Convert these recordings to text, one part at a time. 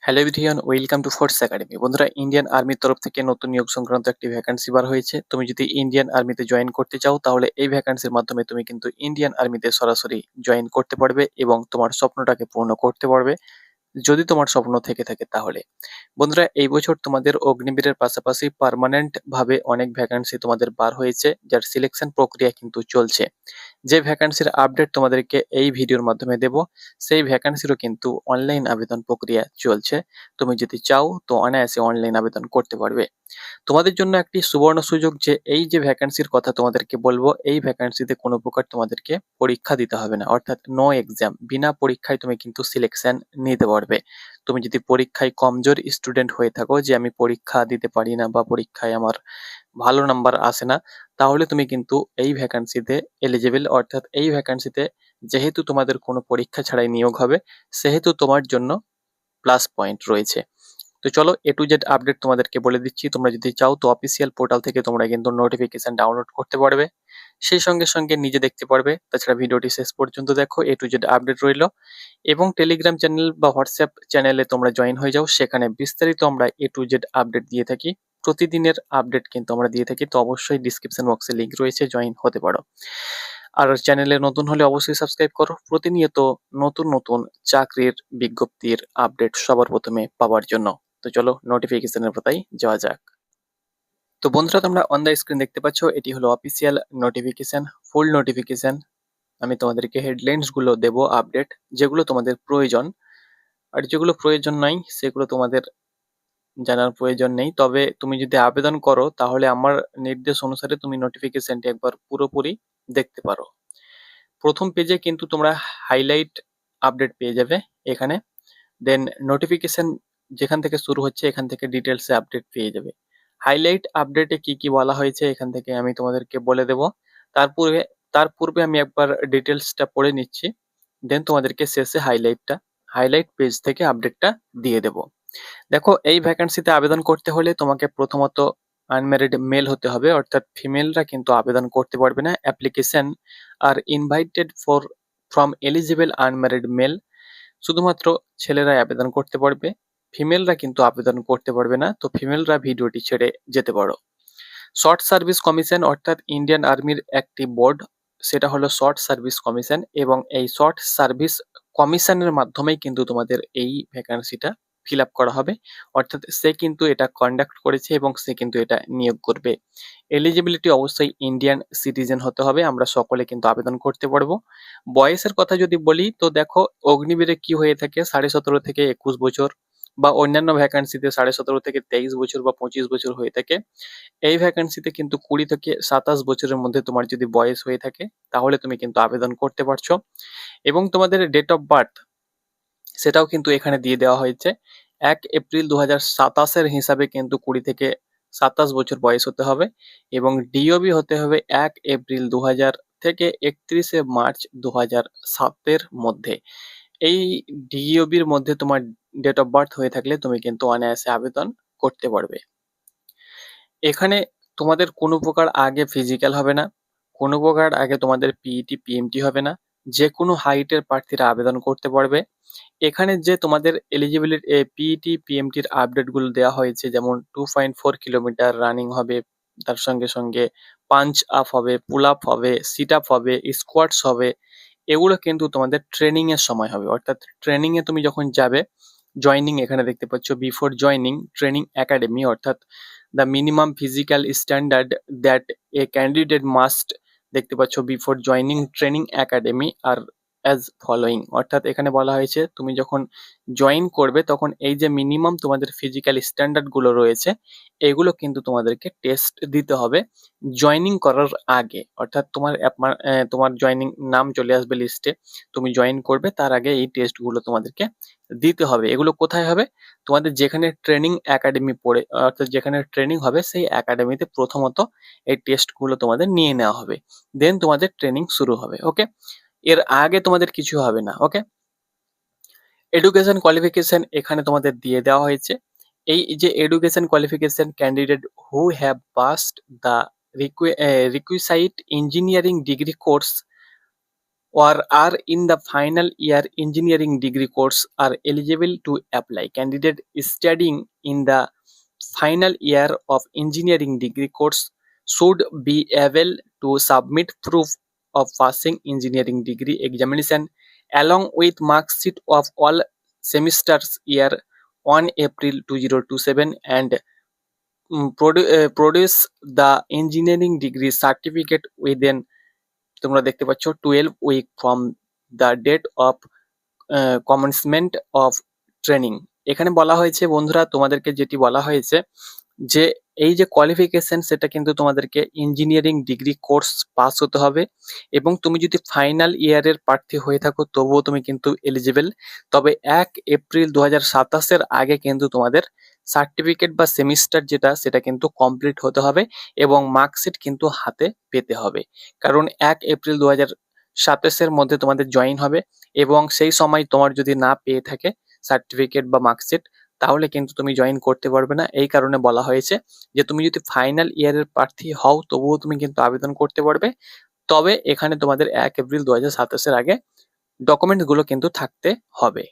Hello everyone, welcome to force academy. বন্ধুরা, Indian আর্মির তরফ থেকে নতুন নিয়োগ সংক্রান্ত একটি ভ্যাকান্সি বার হয়েছে। তুমি যদি ইন্ডিয়ান আর্মিতে জয়েন করতে চাও তাহলে এই ভ্যাকান্সির মাধ্যমে তুমি কিন্তু ইন্ডিয়ান আর্মিতে সরাসরি জয়েন করতে পারবে এবং তোমার স্বপ্নটাকে পূর্ণ করতে পারবে, যদি তোমার স্বপ্ন থেকে থাকে তাহলে। বন্ধুরা, এই বছর তোমাদের অগ্নিবীরের পাশাপাশি পার্মানেন্ট ভাবে অনেক ভ্যাকান্সি তোমাদের বার হয়েছে, যার সিলেকশন প্রক্রিয়া কিন্তু চলছে। যে ভ্যাকান্সির আপডেট তোমাদেরকে এই ভিডিওর মাধ্যমে দেব, সেই ভ্যাকান্সিরও কিন্তু অনলাইন আবেদন প্রক্রিয়া চলছে। তুমি যদি চাও তো অনায়াসে অনলাইন আবেদন করতে পারবে। তোমাদের জন্য একটি সুবর্ণ সুযোগ যে এই যে ভ্যাকান্সির কথা তোমাদেরকে বলবো, এই ভ্যাকান্সিতে কোনো প্রকার তোমাদেরকে পরীক্ষা দিতে হবে না, অর্থাৎ নো এক্সাম। বিনা পরীক্ষায় তুমি কিন্তু সিলেকশন নিতে পারবে। তুমি যদি পরীক্ষায় কমজোর স্টুডেন্ট হয়ে থাকো, যে আমি পরীক্ষা দিতে পারি না বা পরীক্ষায় আমার ভালো নাম্বার আসে না, তাহলে তুমি কিন্তু এই ভ্যাকান্সিতে এলিজিবল। অর্থাৎ এই ভ্যাকান্সিতে যেহেতু তোমাদের কোনো পরীক্ষা ছাড়াই নিয়োগ হবে, সেহেতু তোমার জন্য প্লাস পয়েন্ট রয়েছে। তো চলো এ টু জেড আপডেট তোমাদেরকে বলে দিচ্ছি। তোমরা যদি চাও তো অফিসিয়াল পোর্টাল থেকে তোমরা কিন্তু নোটিফিকেশন ডাউনলোড করতে পারবে, সেই সঙ্গে সঙ্গে নিজে দেখতে পারবে। তাছাড়া ভিডিওটি শেষ পর্যন্ত দেখো, এ টু জেড আপডেট রইল। এবং টেলিগ্রাম চ্যানেল বা হোয়াটসঅ্যাপ চ্যানেলে তোমরা জয়েন হয়ে যাও, সেখানে বিস্তারিত আমরা এ টু জেড আপডেট দিয়ে থাকি। প্রতিদিনের আপডেট কিন্তু আমরা দিয়ে থাকি, তো অবশ্যই ডিসক্রিপশন বক্সে লিংক রয়েছে, জয়েন হতে পারো। আর চ্যানেলে নতুন হলে অবশ্যই সাবস্ক্রাইব করো, প্রতিনিয়ত নতুন নতুন চাকরির বিজ্ঞপ্তির আপডেট সবার প্রথমে পাওয়ার জন্য। তো চলো নোটিফিকেশনের পাতায় যাওয়া যাক। তো বন্ধুরা, তোমরা অন দ্য স্ক্রিন দেখতে পাচ্ছ, এটি হলো অফিসিয়াল নোটিফিকেশন, ফুল নোটিফিকেশন। আমি তোমাদেরকে হেডলাইন্স গুলো দেবো আপডেট, যেগুলো তোমাদের প্রয়োজন। আর যেগুলো প্রয়োজন নাই সেগুলো তোমাদের জানার প্রয়োজন নেই। তবে তুমি যদি আবেদন করো তাহলে আমার নির্দেশ অনুসারে তুমি নোটিফিকেশনটি একবার পুরোপুরি দেখতে পারো। প্রথম পেজে কিন্তু তোমরা হাইলাইট আপডেট পেয়ে যাবে এখানে। দেন নোটিফিকেশন যেখান থেকে শুরু হচ্ছে, এখান থেকে ডিটেলসে আপডেট পেয়ে যাবে। হাইলাইট আপডেটে কি কি বলা হয়েছে এখান থেকে আমি তোমাদেরকে বলে দেব। তার পূর্বে আমি একবার ডিটেলসটা পড়ে নিচ্ছি, দেন তোমাদেরকে শেষে হাইলাইট পেজ থেকে আপডেটটা দিয়ে দেব। দেখো, এই ভ্যাকান্সিতে আবেদন করতে হলে তোমাকে প্রথমত আনম্যারিড মেল হতে হবে, অর্থাৎ ফিমেলরা কিন্তু আবেদন করতে পারবে না। অ্যাপ্লিকেশন আর invited from eligible unmarried male. শুধুমাত্র ছেলেরাই আবেদন করতে পারবে, ফিমেলরা কিন্তু আবেদন করতে পারবে না। তো ফিমেলরা ভিডিওটি ছেড়ে যেতে পারো। শর্ট সার্ভিস কমিশন, অর্থাৎ ইন্ডিয়ান আর্মির একটি বোর্ড, সেটা হলো শর্ট সার্ভিস কমিশন, এবং এই শর্ট সার্ভিস কমিশনের মাধ্যমেই কিন্তু তোমাদের এই ভ্যাকান্সিটা ফিল আপ করা হবে। অর্থাৎ সে কিন্তু এটা কন্ডাক্ট করেছে এবং সে কিন্তু এটা নিয়োগ করবে। এলিজিবিলিটি অবশ্যই ইন্ডিয়ান সিটিজেন হতে হবে, আমরা সকলে কিন্তু আবেদন করতে পারবো। বয়সের কথা যদি বলি তো দেখো, অগ্নিবীরে কি হয়ে থাকে 17.5 থেকে 21 বছর, বা অন্যান্য ভ্যাকান্সিতে 17.5 থেকে 23 বছর বা 25 বছর হয়ে থাকে। এই ভ্যাকান্সিতে কিন্তু 20 থেকে 27 বছরের মধ্যে তোমার যদি বয়স হয়ে থাকে তাহলে তুমি কিন্তু আবেদন করতে পারছো। এবং তোমাদের ডেট অফ বার্থ সেটাও কিন্তু এখানে দিয়ে দেওয়া হয়েছে। 1 এপ্রিল 2027 হিসাবে কিন্তু 20 থেকে 27 বছর বয়স হতে হবে, এবং ডিওবি হতে হবে 1 এপ্রিল 2000 থেকে 31 মার্চ 2007 মধ্যে। এই ডিওবির মধ্যে তোমার ডেট অফ বার্থ হয়ে থাকলে তুমি কিন্তু অনায়াসে আবেদন করতে পারবে। এখানে তোমাদের কোনো প্রকার আগে ফিজিক্যাল হবে না, কোনো প্রকার আগে তোমাদের পিইটি পিএমটি হবে না। যে কোনো হাইটের প্রার্থীরা আবেদন করতে পারবে। এখানে যে তোমাদের এলিজিবিলিটি পিইটি পিএমটির আপডেটগুলো দেওয়া হয়েছে, যেমন 2.4 কিলোমিটার রানিং হবে, তার সঙ্গে সঙ্গে পাঞ্চ আপ হবে, পুল আপ হবে, সিট আপ হবে, স্কোয়াটস হবে। এগুলো কিন্তু তোমাদের ট্রেনিং এর সময় হবে। অর্থাৎ ট্রেনিং এ তুমি যখন যাবে, জয়নিং এখানে দেখতে পাচ্ছ, বিফোর জয়নিং ট্রেনিং একাডেমি, অর্থাৎ the minimum physical standard that a candidate must, দেখতে পাচ্ছ বিফোর জয়নিং ট্রেনিং একাডেমি আর অ্যাজ ফলোয়িং। অর্থাৎ এখানে বলা হয়েছে তুমি যখন জয়েন করবে তখন এই যে মিনিমাম তোমাদের ফিজিক্যাল স্ট্যান্ডার্ড গুলো রয়েছে, এগুলো কিন্তু তোমাদেরকে টেস্ট দিতে হবে জয়েনিং করার আগে। অর্থাৎ তোমার জয়েনিং নাম চলে আসবে লিস্টে, তুমি জয়েন করবে তার আগে এই টেস্টগুলো তোমাদেরকে দিতে হবে। এগুলো কোথায় হবে? তোমাদের যেখানে ট্রেনিং একাডেমি পড়ে, অর্থাৎ যেখানে ট্রেনিং হবে সেই একাডেমিতে প্রথমত এই টেস্টগুলো তোমাদের নিয়ে নেওয়া হবে, দেন তোমাদের ট্রেনিং শুরু হবে। ওকে, এর আগে তোমাদের কিছু হবে না। ওকে, এডুকেশন কোয়ালিফিকেশন এখানে তোমাদের দিয়ে দেওয়া হয়েছে। এই যে education qualification, candidate who have passed the requisite engineering degree course or are in the final year engineering degree course are eligible to apply. Candidate studying in the final year of engineering degree course should be able to submit proof of passing engineering degree examination along with mark sheet of all semesters year on April 2027 and produce the engineering degree certificate within, তোমরা দেখতে পাচ্ছ, 12 week from the date of commencement of training. এখানে বলা হয়েছে বন্ধুরা, তোমাদেরকে যেটি বলা হয়েছে যে এই যে কোয়ালিফিকেশন, সেটা কিন্তু তোমাদেরকে ইঞ্জিনিয়ারিং ডিগ্রি কোর্স পাস হতে হবে এবং তুমি যদি ফাইনাল ইয়ারের প্রার্থী হয়ে থাকো তবুও তুমি কিন্তু এলিজিবল। তবে 1 এপ্রিল 2027-এর আগে কিন্তু তোমাদের সার্টিফিকেট বা সেমিস্টার যেটা, সেটা কিন্তু কমপ্লিট হতে হবে এবং মার্কশিট কিন্তু হাতে পেতে হবে। কারণ 1 এপ্রিল 2027-এর মধ্যে তোমাদের জয়েন হবে এবং সেই সময় তোমার যদি না পেয়ে থাকে সার্টিফিকেট বা মার্কশিট, তাহলে কিন্তু তুমি জয়েন করতে পারবে না। এই কারণে বলা হয়েছে যে তুমি যদি ফাইনাল ইয়ারের প্রার্থী হও তবুও তুমি কিন্তু আবেদন করতে পারবে। তবে এখানে তোমাদের 1 এপ্রিল 2027-এর আগে ডকুমেন্টস গুলো কিন্তু থাকতে হবে।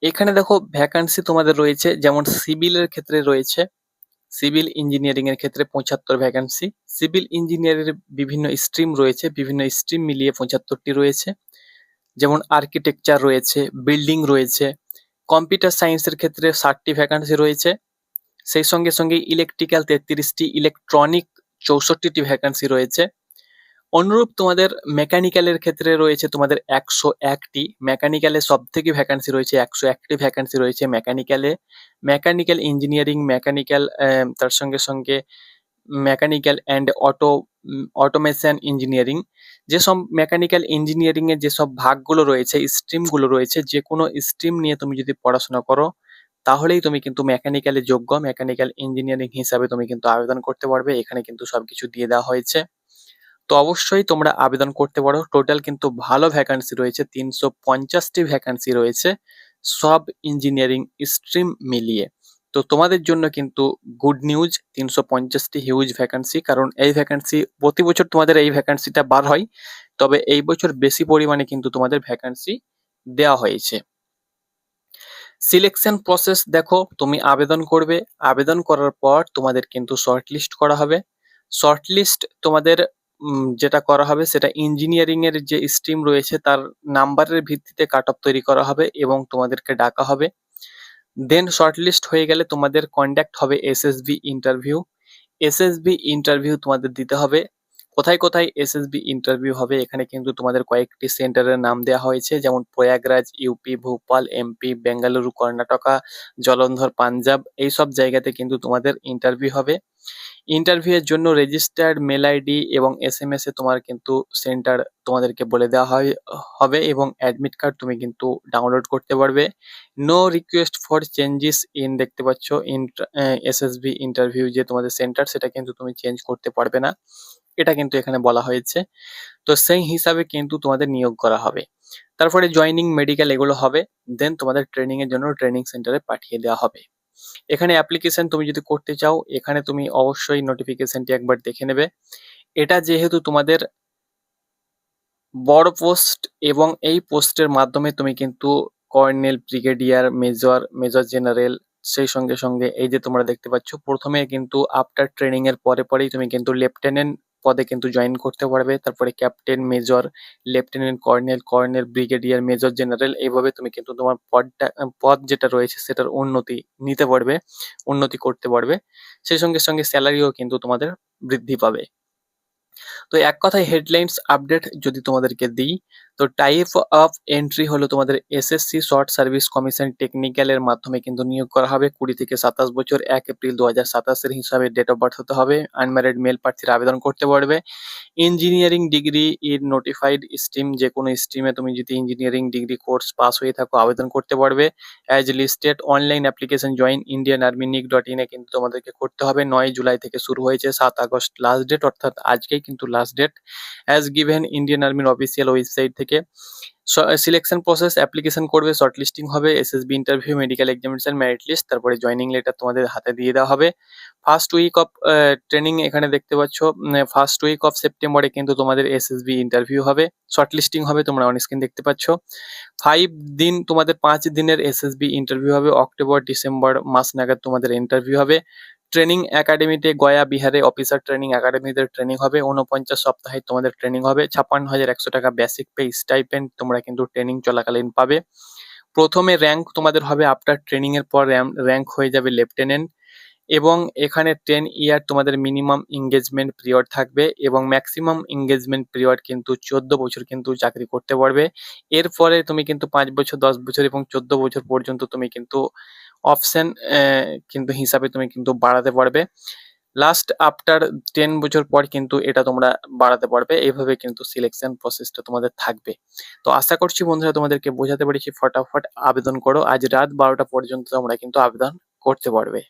এখানে দেখো ভ্যাকান্সি তোমাদের রয়েছে, যেমন সিভিলের ক্ষেত্রে রয়েছে, সিভিল ইঞ্জিনিয়ারিং এর ক্ষেত্রে 75 ভ্যাকান্সি। সিভিল ইঞ্জিনিয়ারের বিভিন্ন স্ট্রিম রয়েছে, বিভিন্ন স্ট্রিম মিলিয়ে 75টি রয়েছে। যেমন আর্কিটেকচার রয়েছে, বিল্ডিং রয়েছে। কম্পিউটার সায়েন্সের ক্ষেত্রে 60টি ভ্যাকান্সি রয়েছে। সেই সঙ্গে সঙ্গে ইলেকট্রিক্যাল 33টি, ইলেকট্রনিক 64টি ভ্যাকান্সি রয়েছে। অনুরূপ তোমাদের মেকানিক্যালের ক্ষেত্রে রয়েছে তোমাদের 101টি। মেকানিক্যালে সব থেকে ভ্যাকান্সি রয়েছে, 101টি ভ্যাকান্সি রয়েছে মেকানিক্যালে। মেকানিক্যাল ইঞ্জিনিয়ারিং, মেকানিক্যাল তার সঙ্গে সঙ্গে মেকানিক্যাল অ্যান্ড অটোমেশন ইঞ্জিনিয়ারিং, যেসব মেকানিক্যাল ইঞ্জিনিয়ারিং এর যেসব ভাগগুলো রয়েছে, স্ট্রিমগুলো রয়েছে, যে কোনো স্ট্রিম নিয়ে তুমি যদি পড়াশোনা করো তাহলেই তুমি কিন্তু মেকানিক্যালে যোগ্য। মেকানিক্যাল ইঞ্জিনিয়ারিং হিসাবে তুমি কিন্তু আবেদন করতে পারবে। এখানে কিন্তু সবকিছু দিয়ে দেওয়া হয়েছে, তো অবশ্যই তোমরা আবেদন করতে পারো। টোটাল কিন্তু ভালো ভ্যাকান্সি রয়েছে, 350টি ভ্যাকান্সি রয়েছে সব ইঞ্জিনিয়ারিং স্ট্রিম মিলিয়ে। তো তোমাদের জন্য কিন্তু গুড নিউজ, 350টি হিউজ ভ্যাকান্সি। কারণ এই ভ্যাকান্সি প্রতি বছর তোমাদের এই ভ্যাকান্সিটা বার হয়, তবে এই বছর বেশি পরিমাণে কিন্তু তোমাদের ভ্যাকান্সি দেওয়া হয়েছে। সিলেকশন প্রসেস দেখো, তুমি আবেদন করবে, আবেদন করার পর তোমাদের কিন্তু শর্টলিস্ট করা হবে। শর্টলিস্ট তোমাদের যেটা করা হবে সেটা ইঞ্জিনিয়ারিং এর যে স্ট্রিম রয়েছে তার নাম্বারের ভিত্তিতে কাট অফ তৈরি করা হবে এবং তোমাদেরকে ডাকা হবে। দেন শর্টলিস্ট হয়ে গেলে তোমাদের কন্ডাক্ট হবে এসএসবি ইন্টারভিউ। এসএসবি ইন্টারভিউ তোমাদের দিতে হবে। কোথায় কোথায় এসএসবি ইন্টারভিউ হবে, এখানে কিন্তু তোমাদের কয়েকটি সেন্টারের নাম দেওয়া হয়েছে, যেমন প্রয়াগরাজ ইউপি, ভোপাল এমপি, বেঙ্গালুরু কর্ণাটকা, জলন্ধর পাঞ্জাব, এই সব জায়গাতে কিন্তু তোমাদের ইন্টারভিউ হবে। ইন্টারভিউ এর জন্য রেজিস্টার্ড মেল আইডি এবং এসএমএস এ তোমার কিন্তু সেন্টার তোমাদেরকে বলে দেওয়া হবে এবং অ্যাডমিট কার্ড তুমি কিন্তু ডাউনলোড করতে পারবে। No request for changes in, দেখতে পাচ্ছ এসএসবি ইন্টারভিউ যে তোমাদের সেন্টার, সেটা কিন্তু তুমি চেঞ্জ করতে পারবে না, এটা কিন্তু এখানে বলা হয়েছে। তো সেই হিসাবে কিন্তু তোমাদের নিয়োগ করা হবে। তারপরে জয়েনিং, মেডিকেল এগুলো হবে। দেন তোমাদের ট্রেনিং এর জন্য ট্রেনিং সেন্টারে পাঠিয়ে দেওয়া হবে। এখানে অ্যাপ্লিকেশন তুমি যদি করতে চাও, এখানে তুমি অবশ্যই নোটিফিকেশনটি একবার দেখে নেবে। এটা যেহেতু তোমাদের বড় পোস্ট এবং এই পোস্টের মাধ্যমে তুমি কিন্তু colonel, brigadier, major, major general, সেই সঙ্গে সঙ্গে এই যে তোমরা দেখতে পাচ্ছ প্রথমে কিন্তু আফটার ট্রেনিং এর পরে পরেই তুমি কিন্তু লেফটেন্যান্ট পদে কিন্তু জয়েন করতে পারবে। তারপরে captain, major, lieutenant colonel, colonel, brigadier, major general, এইভাবে তুমি কিন্তু তোমার পদ যেটা রয়েছে সেটার উন্নতি নিতে পারবে, উন্নতি করতে পারবে। সেই সঙ্গে সঙ্গে স্যালারিও কিন্তু তোমাদের বৃদ্ধি পাবে। তো এক কথায় হেডলাইন্স আপডেট যদি তোমাদেরকে দিই, তো টাইপ অফ এন্ট্রি হলো তোমাদের SSC short service commission technical এর মাধ্যমে কিন্তু নিয়োগ করা হবে। 20 থেকে 27 বছর, 1 এপ্রিল 2027 এর হিসাবে ডেট অফ বার্থ হতে হবে। আনম্যারিড মেল প্রার্থীরা আবেদন করতে পারবে। Engineering degree in notified stream, যে কোনো স্ট্রিমে তুমি যদি ইঞ্জিনিয়ারিং ডিগ্রি কোর্স পাস হয়ে থাকো আবেদন করতে পারবে। As listed online application join Indian army nick.in এ কিন্তু তোমাদেরকে করতে হবে। 9 জুলাই থেকে শুরু হয়েছে, 7 আগস্ট লাস্ট ডেট, অর্থাৎ আজকেই কিন্তু last date. As given Indian আর্মির অফিসিয়াল ওয়েবসাইট থেকে থেকে। সিলেকশন প্রসেস, অ্যাপ্লিকেশন করবে, শর্ট লিস্টিং হবে, SSB interview, medical examination, merit list, তারপরে জয়নিং লেটার তোমাদের হাতে দিয়ে দেওয়া হবে। ফার্স্ট উইক অফ ট্রেনিং এখানে দেখতে পাচ্ছ, ফার্স্ট উইক অফ সেপ্টেম্বরে কিন্তু তোমাদের এসএসবি ইন্টারভিউ হবে, শর্ট লিস্টিং হবে, তোমরা অন স্ক্রিন দেখতে পাচ্ছ। 5 দিন তোমাদের 5 দিনের এসএসবি ইন্টারভিউ হবে, অক্টোবর ডিসেম্বর মাস নাগাদ তোমাদের ইন্টারভিউ হবে। ট্রেনিং একাডেমিতে গয়া বিহারে অফিসার ট্রেনিং একাডেমিতে ট্রেনিং হবে, 49 সপ্তাহে তোমাদের ট্রেনিং হবে, 56,100 টাকা বেসিক পে স্টাইপেন্ড তোমরা কিন্তু ট্রেনিং চলাকালীন পাবে। প্রথমে র্যাঙ্ক তোমাদের হবে, আফটার ট্রেনিং এর পর র্যাঙ্ক হয়ে যাবে লেফটেন্যান্ট, এবং এখানে 10 ইয়ার তোমাদের মিনিমাম এঙ্গেজমেন্ট পিরিয়ড থাকবে, এবং ম্যাক্সিমাম এঙ্গেজমেন্ট পিরিয়ড কিন্তু 14 বছর কিন্তু চাকরি করতে পারবে। এরপরে তুমি কিন্তু 5 বছর, 10 বছর এবং 14 বছর পর্যন্ত তুমি কিন্তু অপশন কিন্তু হিসাবে তুমি কিন্তু বাড়াতে পারবে। লাস্ট আফটার 10 বছর পর কিন্তু এটা তোমরা বাড়াতে পারবে। এইভাবে কিন্তু সিলেকশন প্রসেসটা তোমাদের থাকবে। তো আশা করছি বন্ধুরা তোমাদেরকে বোঝাতে পেরেছি। ফটাফট আবেদন করো, আজ রাত 12টা পর্যন্ত তোমরা কিন্তু আবেদন করতে পারবে।